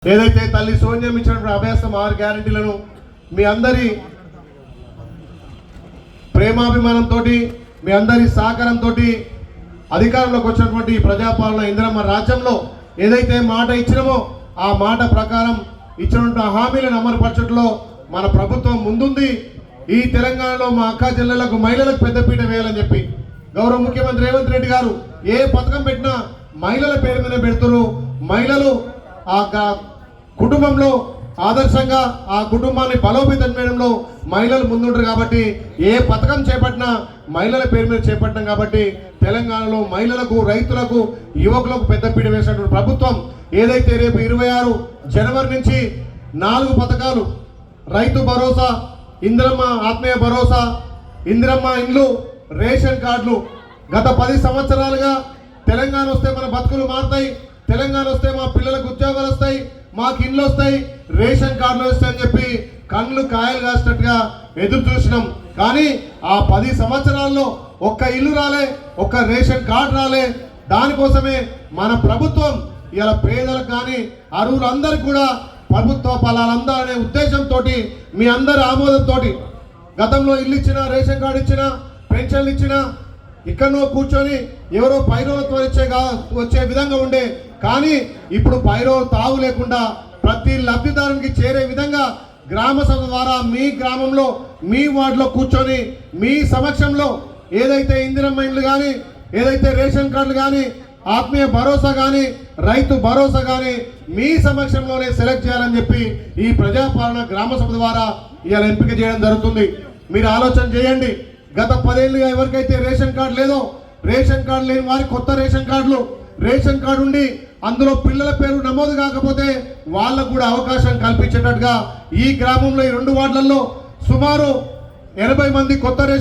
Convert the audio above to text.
ఏదైతే తల్లి సోనియం ఇచ్చినటువంటి అభ్యాసం 6 గ్యారెంటీలను మీ అందరి ప్రేమాభిమానంతో మీ అందరి సహకారంతో అధికారంలోకి వచ్చినటువంటి ప్రజాపాలన ఇందిరమ్మ రాజ్యంలో ఏదైతే మాట ఇచ్చినామో ఆ మాట ప్రకారం ఇచ్చినటువంటి హామీలను అమలుపరచడంలో మన ప్రభుత్వం ముందుంది. ఈ తెలంగాణలో మా అక్క చెల్లెలకు మహిళలకు పెద్దపీట వేయాలని చెప్పి గౌరవ ముఖ్యమంత్రి రేవంత్ రెడ్డి గారు ఏ పథకం పెట్టినా మహిళల పేరు మీద పెడుతున్నారు. మహిళలు ఆ కుటుంబంలో ఆదర్శంగా ఆ కుటుంబాన్ని బలోపేతం చేయడంలో మహిళలు ముందుంటారు కాబట్టి ఏ పథకం చేపట్టినా మహిళల పేరు మీద చేపట్టాం కాబట్టి తెలంగాణలో మహిళలకు రైతులకు యువకులకు పెద్దపీట వేసినటువంటి ప్రభుత్వం ఏదైతే రేపు 26 జనవరి నుంచి 4 పథకాలు రైతు భరోసా, ఇందిరమ్మ ఆత్మీయ భరోసా, ఇందిరమ్మ ఇండ్లు, రేషన్ కార్డులు గత 10 సంవత్సరాలుగా తెలంగాణ వస్తే మన బతుకులు మారుతాయి, తెలంగాణ వస్తే మా పిల్లలకు ఉద్యోగాలు వస్తాయి, మాకు ఇండ్లు వస్తాయి, రేషన్ కార్డులు వస్తాయని చెప్పి కళ్ళు కాయలు కాసినట్టుగా ఎదురు చూసినాం. కానీ ఆ 10 సంవత్సరాల్లో ఒక్క ఇల్లు రాలే, ఒక్క రేషన్ కార్డు రాలే. దానికోసమే మన ప్రభుత్వం ఇలా పేదలకు కానీ అర్హులందరికీ కూడా ప్రభుత్వ ఫలాలందరనే ఉద్దేశంతో మీ అందరి ఆమోదంతో గతంలో ఇల్లు ఇచ్చినా, రేషన్ కార్డు ఇచ్చినా, పెన్షన్లు ఇచ్చినా ఇక్కడనో కూర్చొని ఎవరో పైరోలతో వచ్చే విధంగా ఉండే. కానీ ఇప్పుడు పైరోలు తావు లేకుండా ప్రతి లబ్ధిదారునికి చేరే విధంగా గ్రామ సభ ద్వారా మీ గ్రామంలో మీ వార్డులో కూర్చొని మీ సమక్షంలో ఏదైతే ఇందిరమ్మ ఇండ్లు కానీ, ఏదైతే రేషన్ కార్డులు కానీ, ఆత్మీయ భరోసా కానీ, రైతు భరోసా కానీ మీ సమక్షంలోనే సెలెక్ట్ చేయాలని చెప్పి ఈ ప్రజాపాలన గ్రామ సభ ద్వారా ఇవాళ ఎంపిక చేయడం జరుగుతుంది. మీరు ఆలోచన చేయండి. గత 10 ఏళ్ళుగా ఎవరికైతే రేషన్ కార్డు లేదో, రేషన్ కార్డు లేని వారికి కొత్త రేషన్ కార్డులు, రేషన్ కార్డు ఉండి అందులో పిల్లల పేరు నమోదు కాకపోతే వాళ్ళకు కూడా అవకాశం కల్పించేటట్టుగా ఈ గ్రామంలో ఈ 2 వార్డులలో సుమారు 80 మంది కొత్త రేషన్